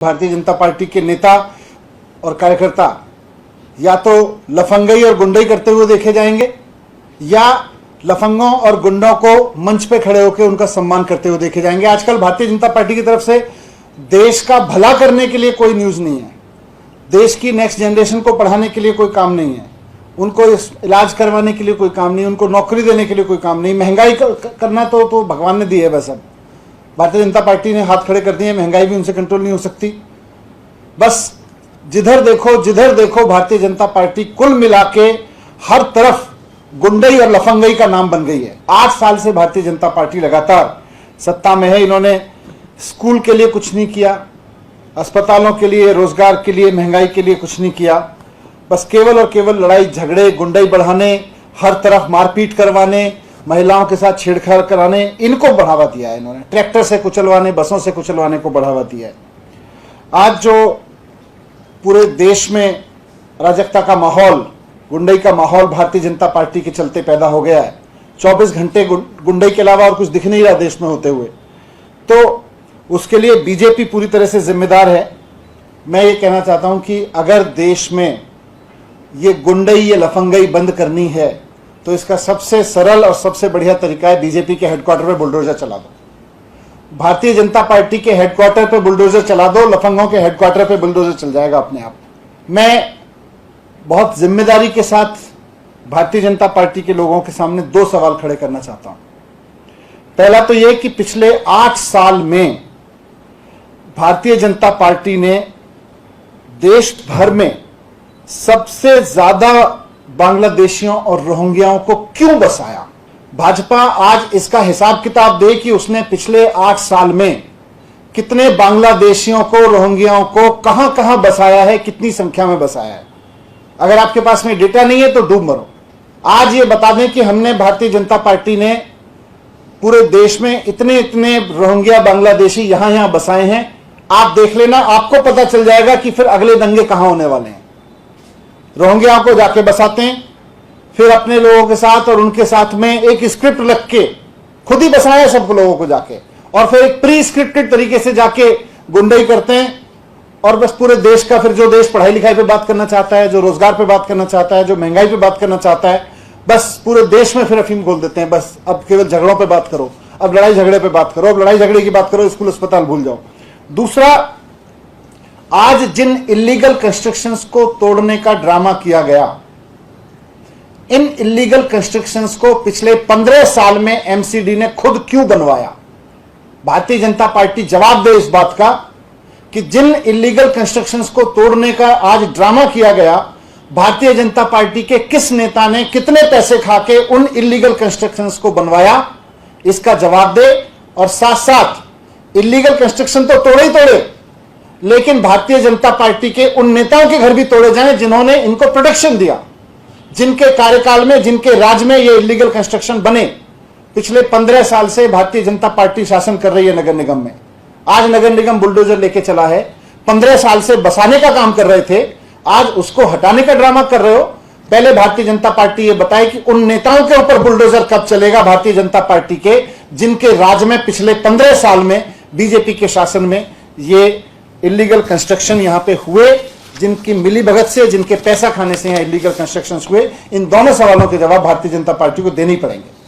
Bharatiya Janata party के नेता और कार्यकर्ता या तो लफंगई और गुंडई करते हुए देखे जाएंगे या लफंगों और गुंडों को मंच पे खड़े होकर उनका सम्मान करते हुए देखे जाएंगे। आजकल भारतीय जनता पार्टी की तरफ से देश का भला करने के लिए कोई न्यूज़ नहीं है, देश की नेक्स्ट जनरेशन को पढ़ाने के लिए कोई काम नहीं है, उनको इलाज करवाने के लिए कोई काम नहीं, उनको नौकरी देने के लिए कोई काम नहीं। महंगाई करना तो भगवान ने दी है, बस अब भारतीय जनता पार्टी ने हाथ खड़े कर दिए, महंगाई भी उनसे कंट्रोल नहीं हो सकती। बस जिधर देखो भारतीय जनता पार्टी कुल मिला के हर तरफ गुंडई और लफंगई का नाम बन गई है। 8 साल से भारतीय जनता पार्टी लगातार सत्ता में है। इन्होंने स्कूल के लिए कुछ नहीं किया, अस्पतालों के लिए, रोजगार के लिए, महंगाई के लिए कुछ नहीं किया। बस केवल और केवल लड़ाई झगड़े, गुंडई बढ़ाने, हर तरफ मारपीट करवाने, महिलाओं के साथ छेड़छाड़ कराने, इनको बढ़ावा दिया है इन्होंने। ट्रैक्टर से कुचलवाने, बसों से कुचलवाने को बढ़ावा दिया है। आज जो पूरे देश में अराजकता का माहौल, गुंडई का माहौल भारतीय जनता पार्टी के चलते पैदा हो गया है। 24 घंटे गुंडई के अलावा और कुछ दिख नहीं रहा देश में होते हुए, तो उसके लिए बीजेपी पूरी तरह से जिम्मेदार है। मैं ये कहना चाहता हूं कि अगर देश में ये गुंडई, ये लफंगई बंद करनी है तो इसका सबसे सरल और सबसे बढ़िया तरीका है बीजेपी के हेडक्वार्टर पे बुलडोजर चला दो। भारतीय जनता पार्टी के हेडक्वार्टर पे बुलडोजर चला दो, लफंगों के हेडक्वार्टर पे बुलडोजर चल जाएगा अपने आप। मैं बहुत जिम्मेदारी के साथ भारतीय जनता पार्टी के लोगों के सामने 2 सवाल खड़े करना चाहता हूं। पहला तो यह कि पिछले 8 साल में भारतीय जनता पार्टी ने देश भर में सबसे ज्यादा बांग्लादेशियों और रोहिंग्याओं को क्यों बसाया। भाजपा आज इसका हिसाब किताब दे कि उसने पिछले 8 साल में कितने बांग्लादेशियों को, रोहिंग्याओं को कहां कहां बसाया है, कितनी संख्या में बसाया है। अगर आपके पास में डेटा नहीं है तो डूब मरो। आज ये बता दें कि हमने, भारतीय जनता पार्टी ने पूरे देश में इतने रोहिंग्या, बांग्लादेशी यहां बसाए हैं। आप देख लेना, आपको पता चल जाएगा कि फिर अगले दंगे कहां होने वाले हैं। रोहिंग्याओं को जाके बसाते हैं, फिर अपने लोगों के साथ और उनके साथ में एक स्क्रिप्ट रख के खुद ही बसाया सब लोगों को जाके, और फिर एक प्री स्क्रिप्टेड तरीके से जाके गुंडई करते हैं। और बस पूरे देश का, फिर जो देश पढ़ाई लिखाई पे बात करना चाहता है, जो रोजगार पे बात करना चाहता है, जो महंगाई पे बात करना चाहता है, बस पूरे देश में फिर अफीम खोल देते हैं। बस अब केवल झगड़ों पे बात करो, अब लड़ाई झगड़े पे बात करो, अब लड़ाई झगड़े की बात करो, स्कूल अस्पताल भूल जाओ। दूसरा, आज जिन इलीगल कंस्ट्रक्शंस को तोड़ने का ड्रामा किया गया, इन इलीगल कंस्ट्रक्शंस को पिछले 15 साल में एमसीडी ने खुद क्यों बनवाया। भारतीय जनता पार्टी जवाब दे इस बात का कि जिन इलीगल कंस्ट्रक्शंस को तोड़ने का आज ड्रामा किया गया, भारतीय जनता पार्टी के किस नेता ने कितने पैसे खा के उन इलीगल कंस्ट्रक्शंस को बनवाया, इसका जवाब दे। और साथ साथ इलीगल कंस्ट्रक्शन तो तोड़े ही तोड़े, लेकिन भारतीय जनता पार्टी के उन नेताओं के घर भी तोड़े जाएं जिन्होंने इनको प्रोटेक्शन दिया, जिनके कार्यकाल में, जिनके राज में ये इलीगल कंस्ट्रक्शन बने। पिछले 15 साल से भारतीय जनता पार्टी शासन कर रही है नगर निगम में। आज नगर निगम बुलडोजर लेके चला है। 15 साल से बसाने का काम कर रहे थे, आज उसको हटाने का ड्रामा कर रहे हो। पहले भारतीय जनता पार्टी ये बताए कि उन नेताओं के ऊपर बुलडोजर कब चलेगा भारतीय जनता पार्टी के, जिनके राज में पिछले 15 साल में, बीजेपी के शासन में ये इलीगल कंस्ट्रक्शन यहां पे हुए, जिनकी मिलीभगत से, जिनके पैसा खाने से यहां इलीगल कंस्ट्रक्शन हुए। इन दोनों सवालों के जवाब भारतीय जनता पार्टी को देने ही पड़ेंगे।